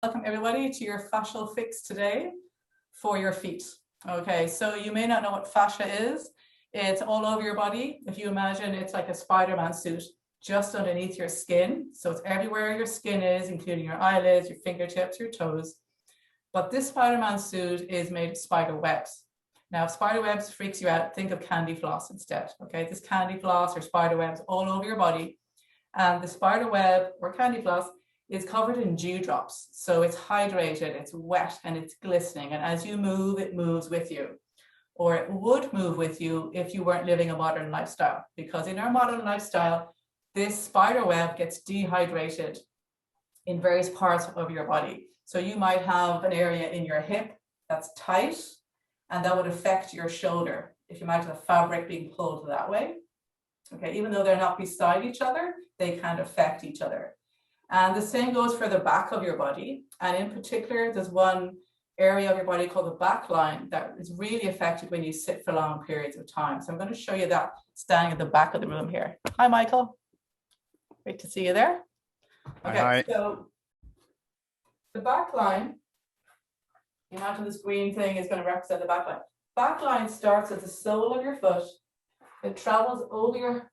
Welcome everybody to your fascial fix today for your feet. Okay, so you may not know what fascia is. It's all over your body. If you imagine it's like a Spider-Man suit just underneath your skin. So it's everywhere your skin is, including your eyelids, your fingertips, your toes. But this Spider-Man suit is made of spider webs. Now, if spider webs freaks you out, think of candy floss instead. Okay, this candy floss or spider webs all over your body. And the spider web or candy floss is covered in dewdrops. So it's hydrated, it's wet, and it's glistening. And as you move, it moves with you. Or it would move with you if you weren't living a modern lifestyle. Because in our modern lifestyle, this spider web gets dehydrated in various parts of your body. So you might have an area in your hip that's tight, and that would affect your shoulder. If you imagine the fabric being pulled that way. Okay, even though they're not beside each other, they can affect each other. And the same goes for the back of your body. And in particular, there's one area of your body called the back line that is really affected when you sit for long periods of time. So I'm going to show you that standing at the back of the room here. Hi, Michael. Great to see you there. Okay, hi. So the back line, you imagine this green thing is going to represent the back line. Back line starts at the sole of your foot. It travels over your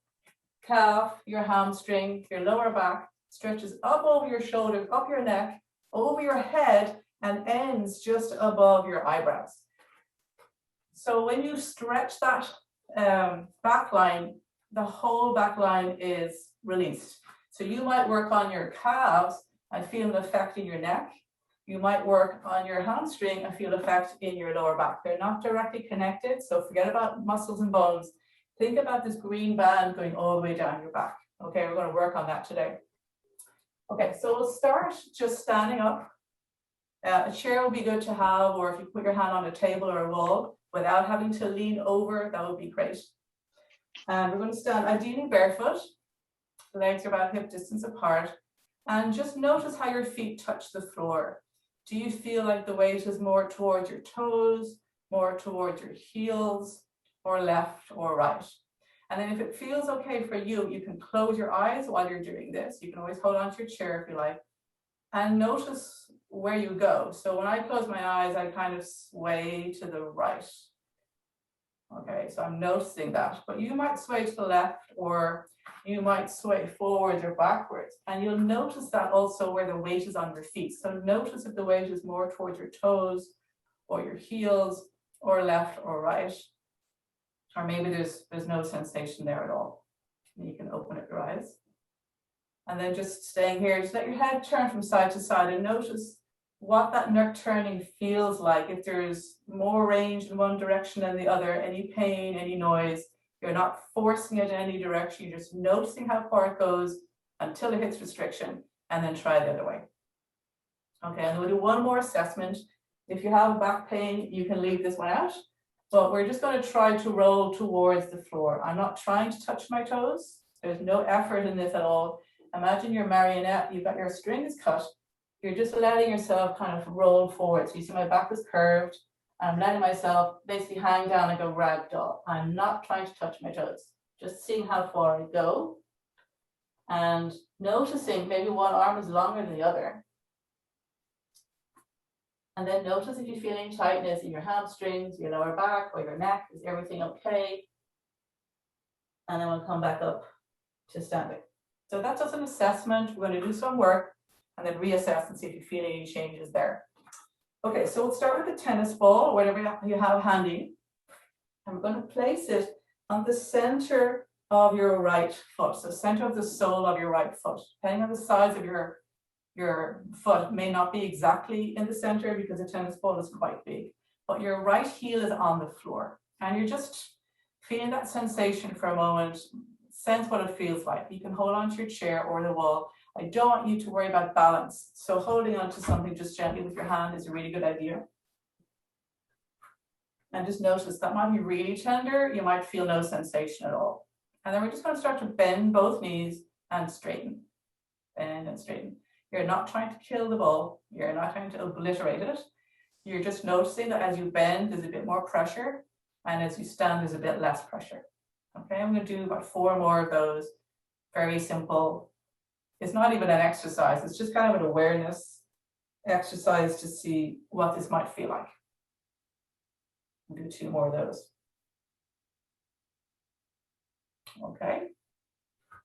calf, your hamstring, your lower back, stretches up over your shoulders, up your neck, over your head, and ends just above your eyebrows. So when you stretch that back line, the whole back line is released. So you might work on your calves and feel an effect in your neck. You might work on your hamstring and feel effect in your lower back. They're not directly connected, so forget about muscles and bones. Think about this green band going all the way down your back. Okay, we're going to work on that today. Okay, so we'll start just standing up. A chair would be good to have, or if you put your hand on a table or a wall without having to lean over, that would be great. And we're going to stand ideally barefoot. The legs are about hip distance apart. And just notice how your feet touch the floor. Do you feel like the weight is more towards your toes, more towards your heels, or left or right? And then if it feels okay for you, you can close your eyes while you're doing this. You can always hold on to your chair if you like. And notice where you go. So when I close my eyes, I kind of sway to the right. Okay, so I'm noticing that. But you might sway to the left, or you might sway forwards or backwards. And you'll notice that also where the weight is on your feet. So notice if the weight is more towards your toes or your heels or left or right. Or maybe there's no sensation there at all. You can open up your eyes. And then just staying here, just let your head turn from side to side and notice what that neck turning feels like. If there's more range in one direction than the other, any pain, any noise, you're not forcing it in any direction. You're just noticing how far it goes until it hits restriction, and then try the other way. Okay, and we'll do one more assessment. If you have back pain, you can leave this one out. But we're just going to try to roll towards the floor. I'm not trying to touch my toes. There's no effort in this at all. Imagine your marionette, you've got your strings cut. You're just letting yourself kind of roll forward. So you see my back is curved. I'm letting myself basically hang down like a rag doll. I'm not trying to touch my toes. Just seeing how far I go. And noticing maybe one arm is longer than the other. And then notice if you feel any tightness in your hamstrings, your lower back, or your neck. Is everything okay? And then we'll come back up to standing. So that's just an assessment. We're going to do some work and then reassess and see if you feel any changes there. Okay, so we'll start with the tennis ball, whatever you have handy. And we're going to place it on the center of your right foot. So center of the sole of your right foot. Depending on the size of your foot may not be exactly in the center because the tennis ball is quite big, but your right heel is on the floor and you're just feeling that sensation for a moment. Sense what it feels like. You can hold on to your chair or the wall. I don't want you to worry about balance. So holding on to something just gently with your hand is a really good idea. And just notice that might be really tender. You might feel no sensation at all. And then we're just going to start to bend both knees and straighten. Bend and straighten. You're not trying to kill the ball. You're not trying to obliterate it. You're just noticing that as you bend, there's a bit more pressure. And as you stand, there's a bit less pressure. Okay, I'm going to do about 4 more of those. Very simple. It's not even an exercise. It's just kind of an awareness exercise to see what this might feel like. I'll do 2 more of those. Okay.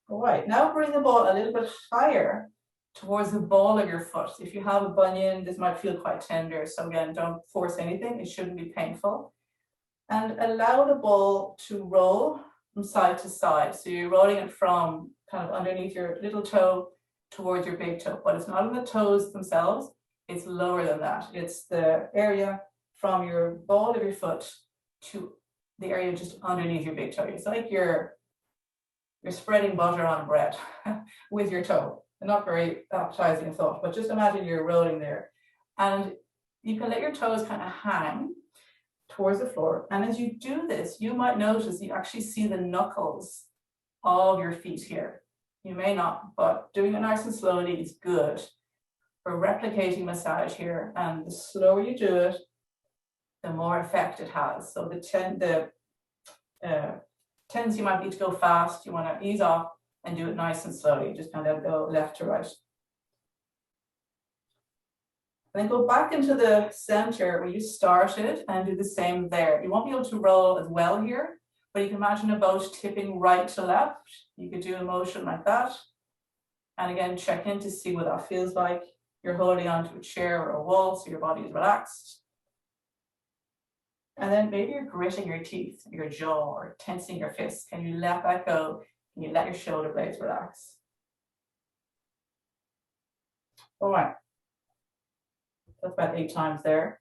All right, now bring the ball a little bit higher towards the ball of your foot. If you have a bunion, this might feel quite tender. So again, don't force anything. It shouldn't be painful. And allow the ball to roll from side to side. So you're rolling it from kind of underneath your little toe towards your big toe. But it's not in the toes themselves. It's lower than that. It's the area from your ball of your foot to the area just underneath your big toe. It's like you're spreading butter on bread with your toe. Not very appetizing thought, but just imagine you're rolling there. And you can let your toes kind of hang towards the floor. And as you do this, you might notice you actually see the knuckles of your feet here. You may not, but doing it nice and slowly is good for replicating massage here. And the slower you do it, the more effect it has. So the tendency you might need to go fast. You want to ease off and do it nice and slowly. Just kind of go left to right. And then go back into the center where you started and do the same there. You won't be able to roll as well here, but you can imagine a boat tipping right to left. You could do a motion like that. And again, check in to see what that feels like. You're holding onto a chair or a wall, so your body is relaxed. And then maybe you're gritting your teeth, your jaw, or tensing your fists. Can you let that go? Can you let your shoulder blades relax? All right. That's about 8 times there.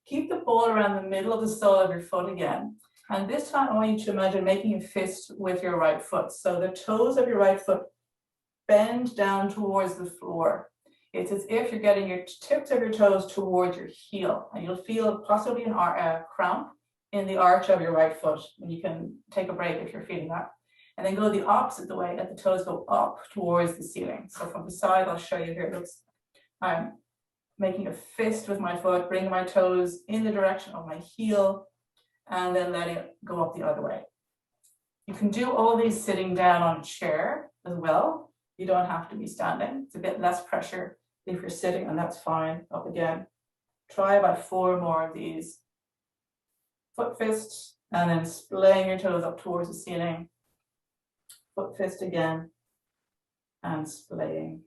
Keep the ball around the middle of the sole of your foot again. And this time I want you to imagine making a fist with your right foot. So the toes of your right foot bend down towards the floor. It's as if you're getting your tips of your toes towards your heel. And you'll feel possibly a cramp in the arch of your right foot. And you can take a break if you're feeling that. And then go the opposite way, let the toes go up towards the ceiling. So from the side, I'll show you here. It looks, I'm making a fist with my foot, bringing my toes in the direction of my heel, and then letting it go up the other way. You can do all these sitting down on a chair as well. You don't have to be standing. It's a bit less pressure if you're sitting, and that's fine. Up again. Try about 4 more of these. Foot fist, and then splaying your toes up towards the ceiling. Foot fist again, and splaying.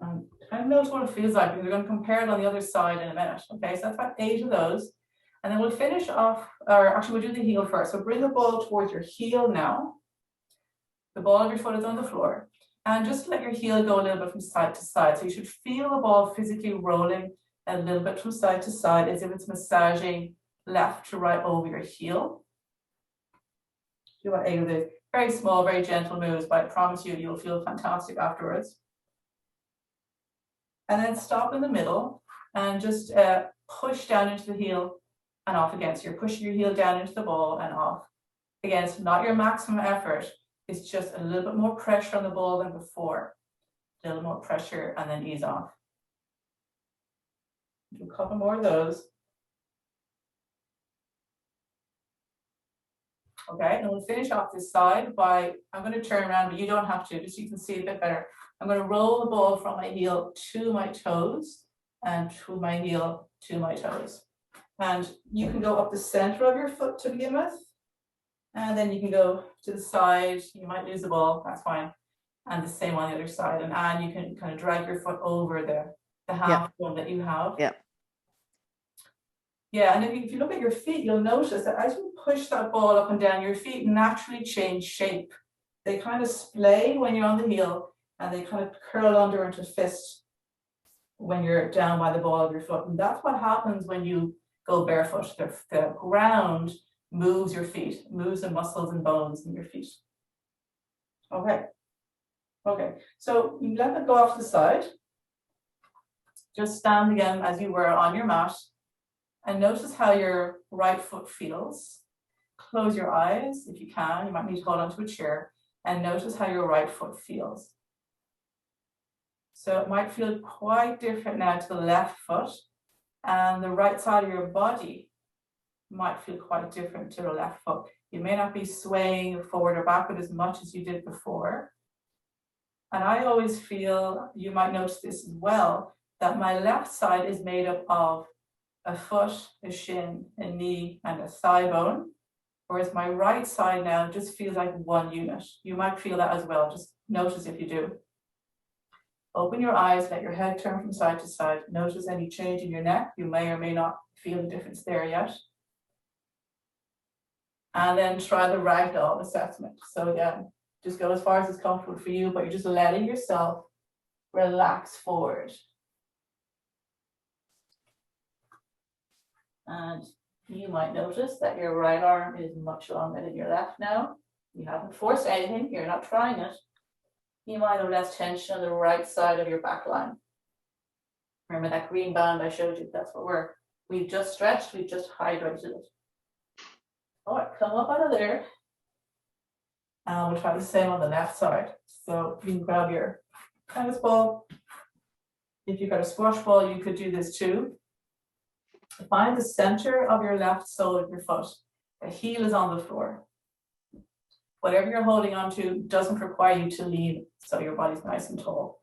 And kind of notice what it feels like, because we're going to compare it on the other side in a minute. Okay, so that's about 8 of those. And then we'll finish off, or actually we'll do the heel first. So bring the ball towards your heel now. The ball of your foot is on the floor. And just let your heel go a little bit from side to side. So you should feel the ball physically rolling a little bit from side to side, as if it's massaging left to right over your heel. Do about 8 of these. Very small, very gentle moves, but I promise you, you'll feel fantastic afterwards. And then stop in the middle and just push down into the heel and off again. So you're pushing your heel down into the ball and off. Again, it's not your maximum effort. It's just a little bit more pressure on the ball than before. A little more pressure and then ease off. Do a couple more of those. Okay, and we'll finish off this side by, I'm going to turn around, but you don't have to, just so you can see it a bit better. I'm going to roll the ball from my heel to my toes and to my heel to my toes. And you can go up the center of your foot to begin with. And then you can go to the side. You might lose the ball, that's fine. And the same on the other side. And you can kind of drag your foot over the half one that you have. Yeah. Yeah, and if you look at your feet, you'll notice that as you push that ball up and down, your feet naturally change shape. They kind of splay when you're on the heel, and they kind of curl under into fist when you're down by the ball of your foot. And that's what happens when you go barefoot. The ground moves your feet, moves the muscles and bones in your feet. Okay. Okay, so you let it go off to the side. Just stand again as you were on your mat. And notice how your right foot feels. Close your eyes if you can. You might need to hold onto a chair. And notice how your right foot feels. So it might feel quite different now to the left foot. And the right side of your body might feel quite different to the left foot. You may not be swaying forward or backward as much as you did before. And I always feel, you might notice this as well, that my left side is made up of a foot, a shin, a knee, and a thigh bone. Whereas my right side now just feels like one unit. You might feel that as well. Just notice if you do. Open your eyes, let your head turn from side to side. Notice any change in your neck. You may or may not feel a difference there yet. And then try the ragdoll assessment. So again, just go as far as it's comfortable for you, but you're just letting yourself relax forward. And you might notice that your right arm is much longer than your left now. You haven't forced anything, you're not trying it. You might have less tension on the right side of your back line. Remember that green band I showed you? That's what we've just stretched, we've just hydrated it. All right, come up out of there. And we'll try the same on the left side. So you can grab your tennis ball. If you've got a squash ball, you could do this too. Find the center of your left sole of your foot. The heel is on the floor. Whatever you're holding on to doesn't require you to lean, so your body's nice and tall.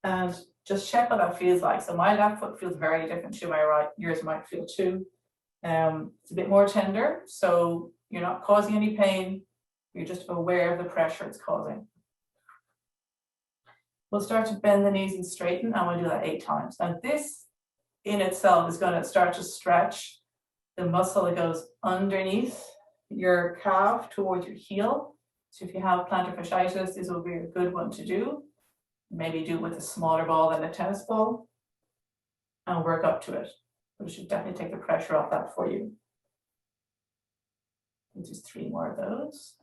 And just check what that feels like. So my left foot feels very different to my right. Yours might feel too. It's a bit more tender, so you're not causing any pain. You're just aware of the pressure it's causing. We'll start to bend the knees and straighten, and we'll do that 8 times. Now this in itself is going to start to stretch the muscle that goes underneath your calf towards your heel. So if you have plantar fasciitis, this will be a good one to do. Maybe do it with a smaller ball than a tennis ball and work up to it. But it should definitely take the pressure off that for you. Just 3 more of those.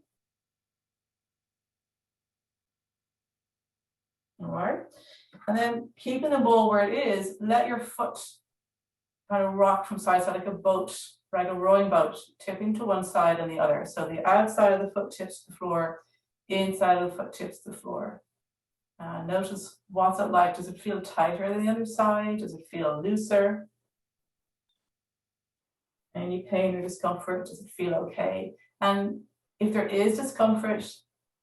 All right. And then keeping the ball where it is, let your foot kind of rock from side to side like a boat, like a rowing boat, tipping to one side and the other. So the outside of the foot tips the floor, inside of the foot tips the floor. Notice what's it like. Does it feel tighter than the other side? Does it feel looser? Any pain or discomfort? Does it feel okay? And if there is discomfort,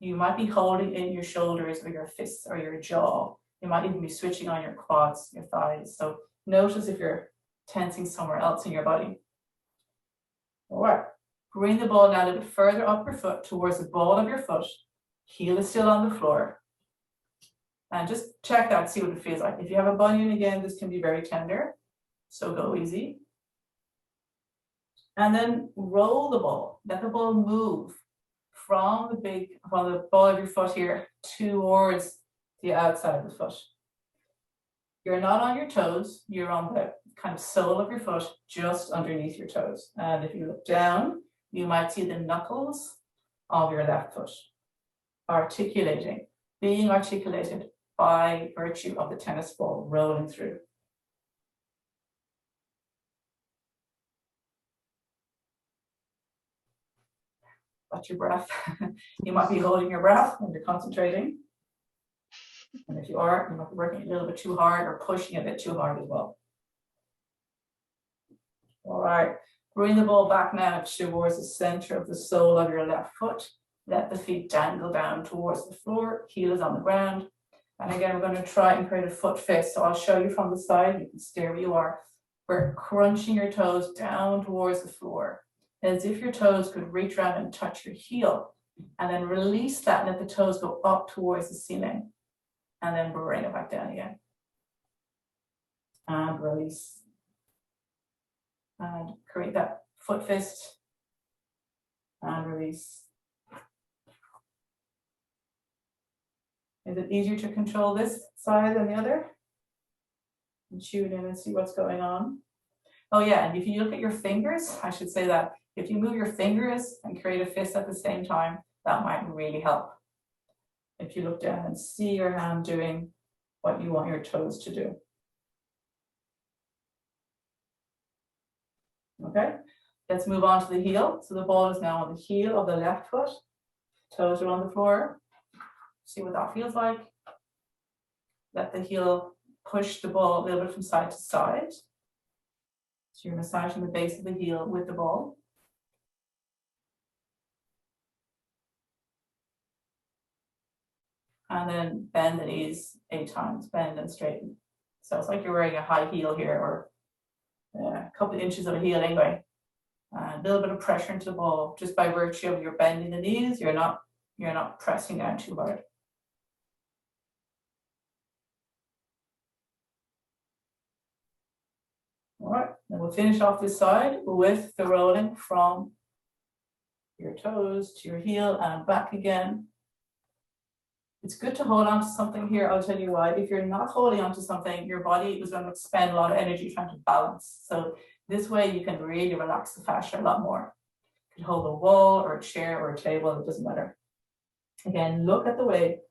you might be holding in your shoulders or your fists or your jaw. You might even be switching on your quads, your thighs. So notice if you're tensing somewhere else in your body. All right, bring the ball down a bit further up your foot towards the ball of your foot. Heel is still on the floor. And just check that, see what it feels like. If you have a bunion, again, this can be very tender. So go easy. And then roll the ball. Let the ball move from the ball of your foot here towards the outside of the foot. You're not on your toes, you're on the kind of sole of your foot just underneath your toes. And if you look down, you might see the knuckles of your left foot articulating, being articulated by virtue of the tennis ball rolling through. Watch your breath. You might be holding your breath when you're concentrating. And if you are, you might be working a little bit too hard or pushing a bit too hard as well. All right, bring the ball back now towards the center of the sole of your left foot. Let the feet dangle down towards the floor, heel is on the ground. And again, we're going to try and create a foot fist. So I'll show you from the side, you can stay where you are. We're crunching your toes down towards the floor, as if your toes could reach around and touch your heel. And then release that and let the toes go up towards the ceiling. And then bring it back down again. And release. And create that foot fist. And release. Is it easier to control this side than the other? And tune in and see what's going on. Oh yeah, and if you look at your fingers, I should say that if you move your fingers and create a fist at the same time, that might really help. If you look down and see your hand doing what you want your toes to do. Okay, let's move on to the heel. So the ball is now on the heel of the left foot. Toes are on the floor. See what that feels like. Let the heel push the ball a little bit from side to side. So you're massaging the base of the heel with the ball. and then bend the knees 8 times, bend and straighten. So it's like you're wearing a high heel here, or a couple of inches of a heel anyway. A little bit of pressure into the ball, just by virtue of your bending the knees, you're not pressing down too hard. All right, then we'll finish off this side with the rolling from your toes to your heel and back again. It's good to hold on to something here. I'll tell you why. If you're not holding on to something, your body is going to expend a lot of energy trying to balance. So this way you can really relax the fascia a lot more. You can hold a wall or a chair or a table, it doesn't matter. Again, look at the way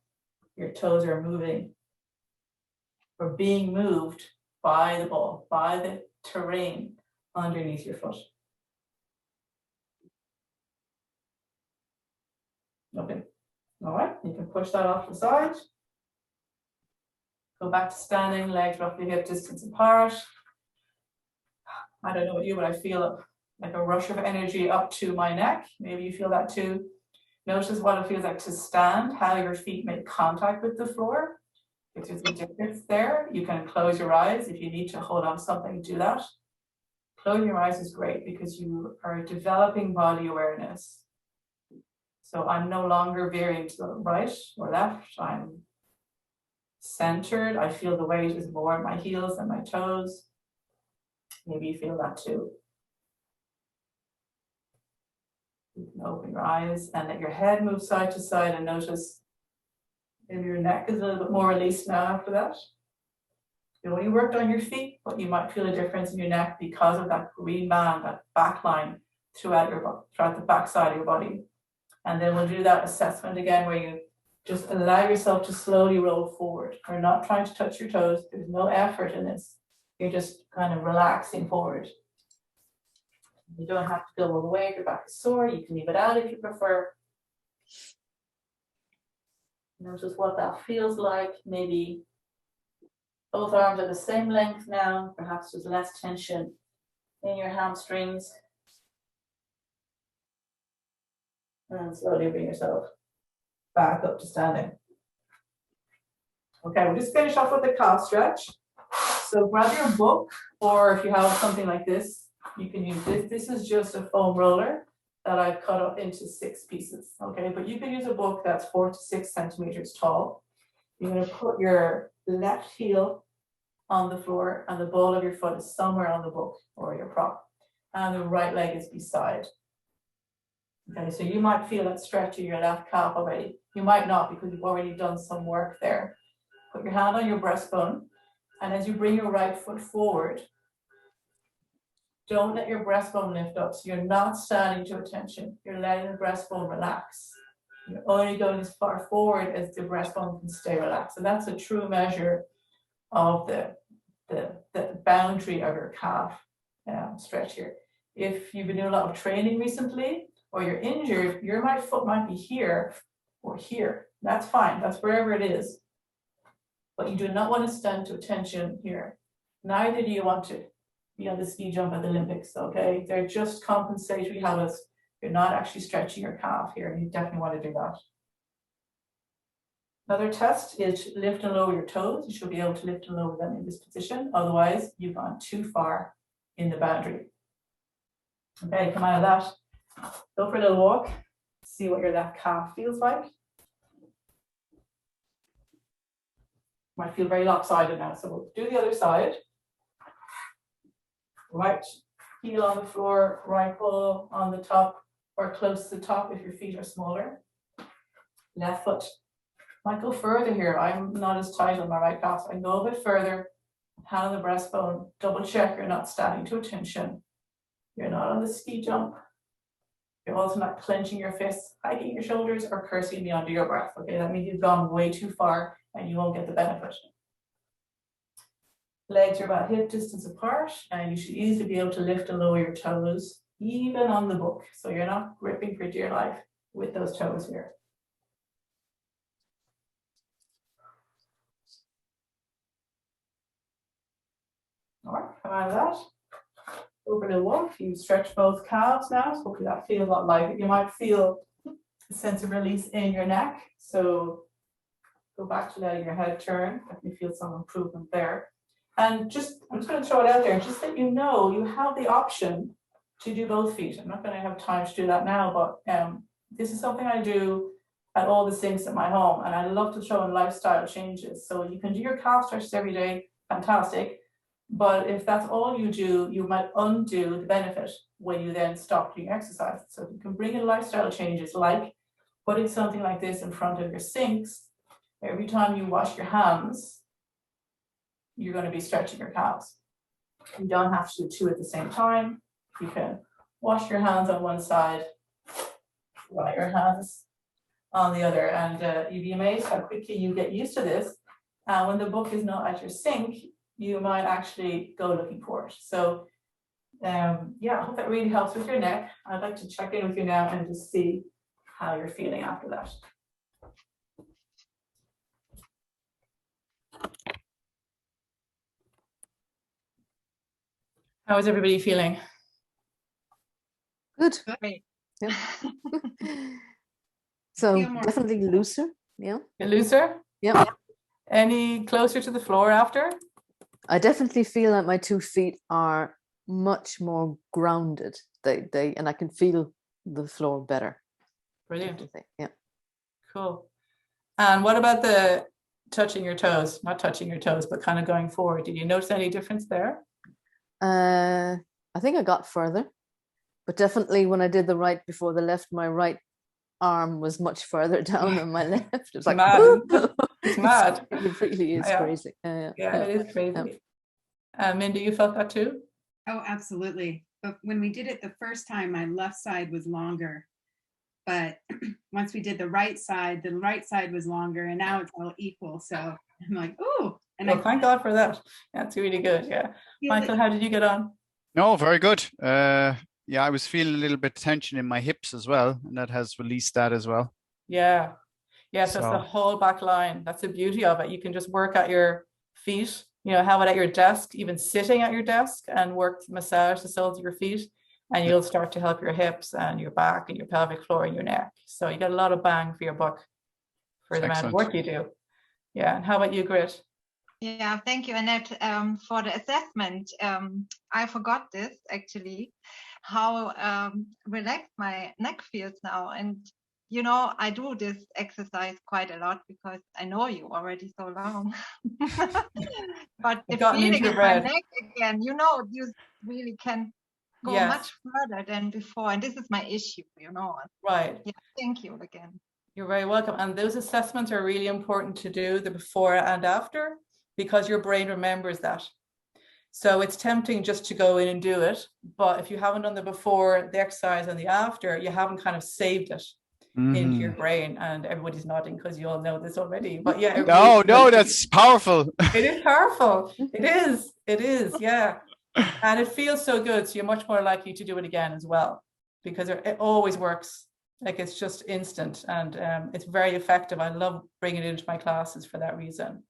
your toes are moving or being moved by the ball, by the terrain underneath your foot. Okay. All right, you can push that off to the side. Go back to standing, legs roughly hip distance apart. I don't know about you, but I feel like a rush of energy up to my neck. Maybe you feel that too. Notice what it feels like to stand, how your feet make contact with the floor. If there's a difference there, you can close your eyes. If you need to hold on to something, do that. Closing your eyes is great because you are developing body awareness. So I'm no longer veering to the right or left. I'm centered. I feel the weight is more at my heels than my toes. Maybe you feel that too. You can open your eyes and let your head move side to side and notice maybe your neck is a little bit more released now after that. You only worked on your feet, but you might feel a difference in your neck because of that green band, that back line throughout the back side of your body. And then we'll do that assessment again where you just allow yourself to slowly roll forward. We're not trying to touch your toes. There's no effort in this. You're just kind of relaxing forward. You don't have to go all the way if your back is sore. You can leave it out if you prefer. Notice what that feels like. Maybe both arms are the same length now. Perhaps there's less tension in your hamstrings. And slowly bring yourself back up to standing. Okay, we'll just finish off with the calf stretch. So grab your book, or if you have something like this, you can use this. This is just a foam roller that I've cut up into 6 pieces, okay? But you can use a book that's 4 to 6 centimeters tall. You're gonna put your left heel on the floor and the ball of your foot is somewhere on the book or your prop. And the right leg is beside. Okay, so you might feel that stretch in your left calf already. You might not because you've already done some work there. Put your hand on your breastbone, and as you bring your right foot forward, don't let your breastbone lift up. So you're not standing to attention. You're letting the breastbone relax. You're only going as far forward as the breastbone can stay relaxed. And that's a true measure of the boundary of your calf stretch here. If you've been doing a lot of training recently, or you're injured, your right foot might be here or here. That's fine, that's wherever it is. But you do not want to stand to attention here. Neither do you want to be on the ski jump at the Olympics, okay? They're just compensatory habits. You're not actually stretching your calf here, and you definitely want to do that. Another test is to lift and lower your toes. You should be able to lift and lower them in this position. Otherwise, you've gone too far in the boundary. Okay, come out of that. Go for a little walk, see what your left calf feels like. Might feel very lopsided now, so we'll do the other side. Right heel on the floor, right ball on the top or close to the top if your feet are smaller. Left foot might go further here. I'm not as tight on my right calf, so I go a bit further. Hand on the breastbone, double check you're not standing to attention. You're not on the ski jump. You're also not clenching your fists, hiking your shoulders, or cursing me under your breath. Okay, that means you've gone way too far and you won't get the benefit. Legs are about hip distance apart, and you should easily be able to lift and lower your toes, even on the book. So you're not gripping for dear life with those toes here. All right, come out of that. Over the walk, you stretch both calves now, so hopefully that feels a lot like it. You might feel a sense of release in your neck. So go back to letting your head turn. Let me feel some improvement there. And I'm just going to throw it out there, just that you know you have the option to do both feet. I'm not going to have time to do that now, but this is something I do at all the sinks at my home, and I love to throw in lifestyle changes. So you can do your calf stretches every day, fantastic. But if that's all you do, you might undo the benefit when you then stop doing exercise. So you can bring in lifestyle changes like putting something like this in front of your sinks. Every time you wash your hands, you're going to be stretching your calves. You don't have to do two at the same time. You can wash your hands on one side, dry your hands on the other, and you'd be amazed how quickly you get used to this. When the book is not at your sink, you might actually go looking for it. So yeah, I hope that really helps with your neck. I'd like to check in with you now and just see how you're feeling after that. How is everybody feeling? Good. Great. Yeah. So Feel more definitely looser. Yeah. Looser? Yeah. Any closer to the floor after? I definitely feel that my 2 feet are much more grounded. They and I can feel the floor better. Brilliant. Yeah. Cool. And what about the touching your toes? Not touching your toes, but kind of going forward. Did you notice any difference there? I think I got further, but definitely when I did the right before the left, my right arm was much further down than my left. It was like Mad. It's mad. It really is Yeah. crazy. Yeah, it is crazy. Mindy, you felt that too? Oh, absolutely. But when we did it the first time, my left side was longer. But once we did the right side was longer, and now it's all equal. So I'm like, ooh. And Well, thank God for that. That's really good. Yeah. Michael, how did you get on? No, very good. Yeah, I was feeling a little bit tension in my hips as well, and that has released that as well. Yeah. Yeah, so it's the So- whole back line. That's the beauty of it. You can just work at your feet, have it at your desk, even sitting at your desk, and massage the soles of your feet, and you'll start to help your hips and your back and your pelvic floor and your neck. So you get a lot of bang for your buck for the amount of work you do. Yeah. And how about you, Grit? Yeah, thank you, Annette, for the assessment. I forgot this actually, how relaxed my neck feels now. And, I do this exercise quite a lot because I know you already so long. But the feeling in my neck again, you really can go much further than before. And this is my issue, Right. Yeah, thank you again. You're very welcome. And those assessments are really important to do, the before and after, because your brain remembers that. So it's tempting just to go in and do it. But if you haven't done the before, the exercise, and the after, you haven't kind of saved it into your brain. And everybody's nodding because you all know this already. But yeah. No, that's powerful. It is powerful. It is. Yeah. And it feels so good. So you're much more likely to do it again as well, because it always works. Like, it's just instant, and it's very effective. I love bringing it into my classes for that reason.